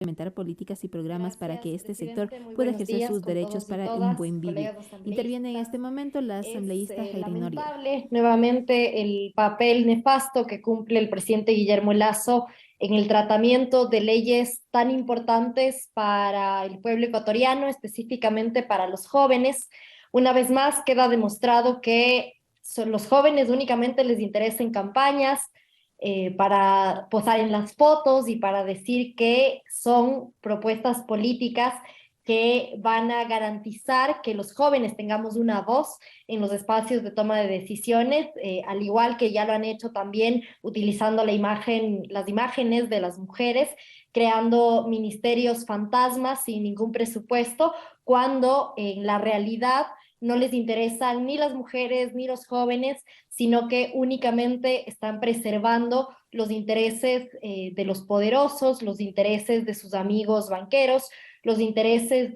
implementar políticas y programas para que Gracias, este sector presidente. Muy pueda buenos ejercer días sus con derechos todos y para un todas, buen vivir. colegas Interviene en asambleístas. este momento la Es asambleísta Jairi Noriega. lamentable nuevamente el papel nefasto que cumple el presidente Guillermo Lasso en el tratamiento de leyes tan importantes para el pueblo ecuatoriano, específicamente para los jóvenes. Una vez más queda demostrado que los jóvenes únicamente les interesa en campañas, para posar en las fotos y para decir que son propuestas políticas que van a garantizar que los jóvenes tengamos una voz en los espacios de toma de decisiones, al igual que ya lo han hecho también utilizando las imágenes de las mujeres, creando ministerios fantasmas sin ningún presupuesto, cuando en la realidad no les interesan ni las mujeres ni los jóvenes, sino que únicamente están preservando los intereses de los poderosos, los intereses de sus amigos banqueros, los intereses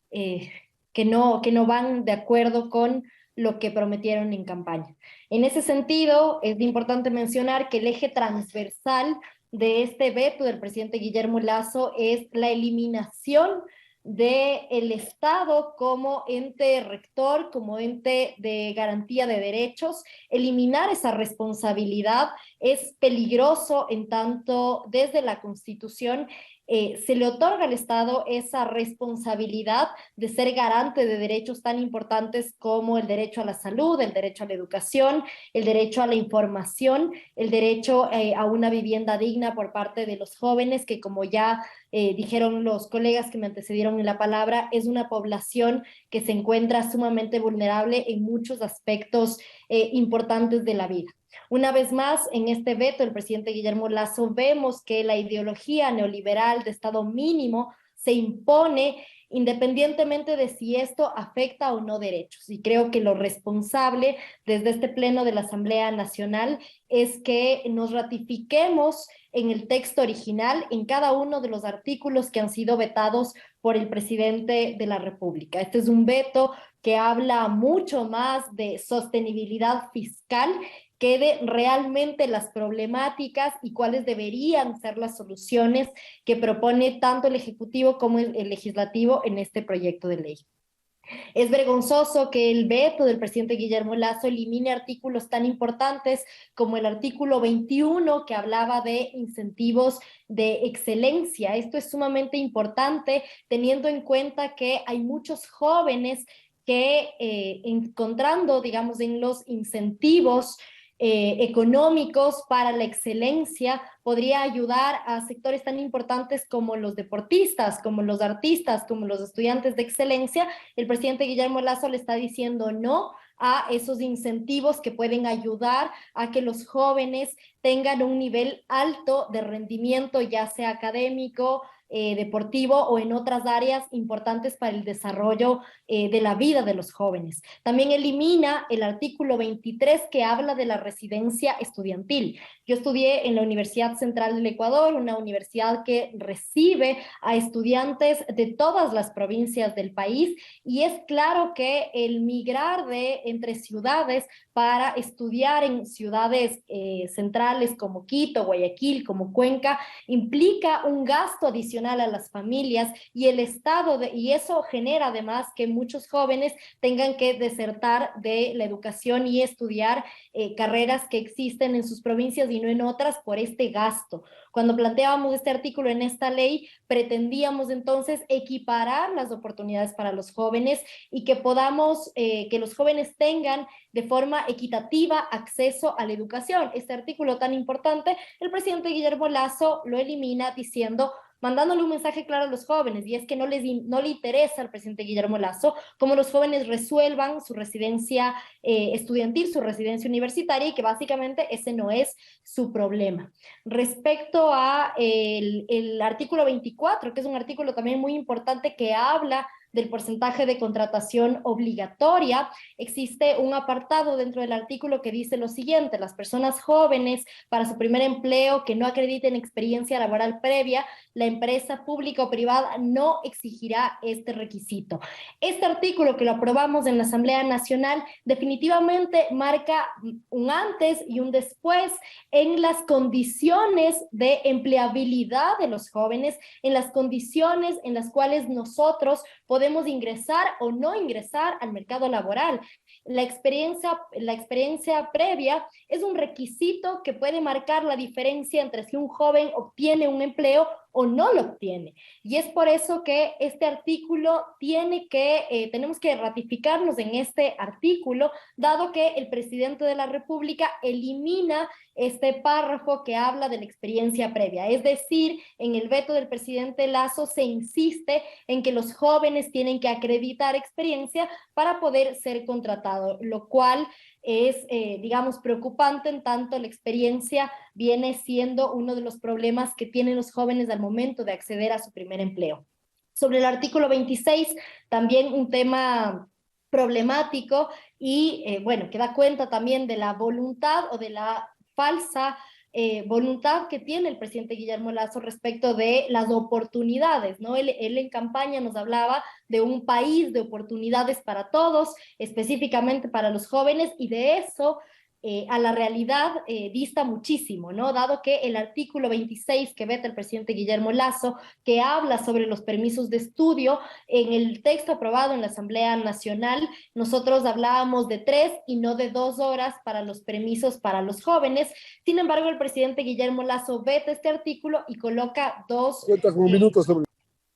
que no van de acuerdo con lo que prometieron en campaña. En ese sentido, es importante mencionar que el eje transversal de este veto del presidente Guillermo Lasso es la eliminación del Estado como ente rector, como ente de garantía de derechos. Eliminar esa responsabilidad es peligroso en tanto desde la Constitución se le otorga al Estado esa responsabilidad de ser garante de derechos tan importantes como el derecho a la salud, el derecho a la educación, el derecho a la información, el derecho a una vivienda digna por parte de los jóvenes, que como ya dijeron los colegas que me antecedieron en la palabra, es una población que se encuentra sumamente vulnerable en muchos aspectos importantes de la vida. Una vez más, en este veto del presidente Guillermo Lasso vemos que la ideología neoliberal de Estado mínimo se impone independientemente de si esto afecta o no derechos. Y creo que lo responsable desde este pleno de la Asamblea Nacional es que nos ratifiquemos en el texto original, en cada uno de los artículos que han sido vetados por el presidente de la República. Este es un veto que habla mucho más de sostenibilidad fiscal que de realmente las problemáticas y cuáles deberían ser las soluciones que propone tanto el Ejecutivo como el Legislativo en este proyecto de ley. Es vergonzoso que el veto del presidente Guillermo Lasso elimine artículos tan importantes como el artículo 21 que hablaba de incentivos de excelencia. Esto es sumamente importante teniendo en cuenta que hay muchos jóvenes que encontrando, digamos, en los incentivos económicos para la excelencia, podría ayudar a sectores tan importantes como los deportistas, como los artistas, como los estudiantes de excelencia. El presidente Guillermo Lasso le está diciendo no a esos incentivos que pueden ayudar a que los jóvenes tengan un nivel alto de rendimiento, ya sea académico, deportivo o en otras áreas importantes para el desarrollo de la vida de los jóvenes. También elimina el artículo 23 que habla de la residencia estudiantil. Yo estudié en la Universidad Central del Ecuador, una universidad que recibe a estudiantes de todas las provincias del país, y es claro que el migrar de entre ciudades para estudiar en ciudades centrales como Quito, Guayaquil, como Cuenca, implica un gasto adicional a las familias y el Estado, y eso genera además que muchos jóvenes tengan que desertar de la educación y estudiar carreras que existen en sus provincias y no en otras por este gasto. Cuando planteábamos este artículo en esta ley, pretendíamos entonces equiparar las oportunidades para los jóvenes y que podamos, que los jóvenes tengan de forma equitativa acceso a la educación. Este artículo tan importante, el presidente Guillermo Lasso lo elimina diciendo, mandándole un mensaje claro a los jóvenes, y es que no le interesa al presidente Guillermo Lasso cómo los jóvenes resuelvan su residencia estudiantil, su residencia universitaria, y que básicamente ese no es su problema. Respecto a el artículo 24, que es un artículo también muy importante que habla del porcentaje de contratación obligatoria, existe un apartado dentro del artículo que dice lo siguiente: las personas jóvenes para su primer empleo que no acrediten experiencia laboral previa, la empresa pública o privada no exigirá este requisito. Este artículo, que lo aprobamos en la Asamblea Nacional, definitivamente marca un antes y un después en las condiciones de empleabilidad de los jóvenes, en las condiciones en las cuales nosotros podemos ingresar o no ingresar al mercado laboral. La experiencia previa es un requisito que puede marcar la diferencia entre si un joven obtiene un empleo o no lo obtiene. Y es por eso que este artículo tenemos que ratificarnos en este artículo, dado que el presidente de la República elimina este párrafo que habla de la experiencia previa. Es decir, en el veto del presidente Lasso se insiste en que los jóvenes tienen que acreditar experiencia para poder ser contratados, lo cual es, digamos, preocupante, en tanto la experiencia viene siendo uno de los problemas que tienen los jóvenes al momento de acceder a su primer empleo. Sobre el artículo 26, también un tema problemático y, bueno, que da cuenta también de la voluntad o de la falsa voluntad que tiene el presidente Guillermo Lasso respecto de las oportunidades, ¿no? Él en campaña nos hablaba de un país de oportunidades para todos, específicamente para los jóvenes, y de eso a la realidad dista muchísimo, ¿no? Dado que el artículo 26 que veta el presidente Guillermo Lasso, que habla sobre los permisos de estudio, en el texto aprobado en la Asamblea Nacional, nosotros hablábamos de 3 y no de 2 horas para los permisos para los jóvenes. Sin embargo, el presidente Guillermo Lasso veta este artículo y coloca dos... Cuenta con minutos sobre...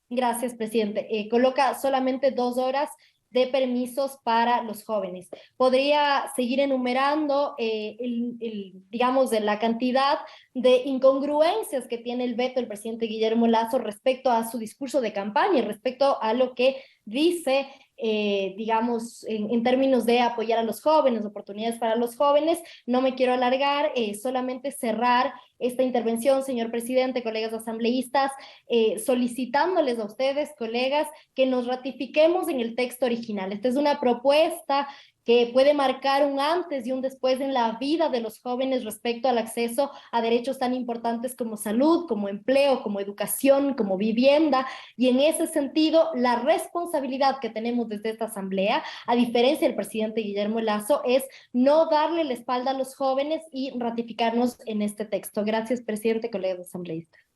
Gracias, presidente. Coloca solamente 2 horas de permisos para los jóvenes. Podría seguir enumerando, digamos, de la cantidad de incongruencias que tiene el veto del presidente Guillermo Lasso respecto a su discurso de campaña y respecto a lo que dice, digamos, en términos de apoyar a los jóvenes, oportunidades para los jóvenes. No me quiero alargar, solamente cerrar esta intervención, señor presidente, colegas asambleístas, solicitándoles a ustedes, colegas, que nos ratifiquemos en el texto original. Esta es una propuesta que puede marcar un antes y un después en la vida de los jóvenes respecto al acceso a derechos tan importantes como salud, como empleo, como educación, como vivienda. Y en ese sentido, la responsabilidad que tenemos desde esta asamblea, a diferencia del presidente Guillermo Lasso, es no darle la espalda a los jóvenes y ratificarnos en este texto. Gracias, presidente, colegas asambleístas.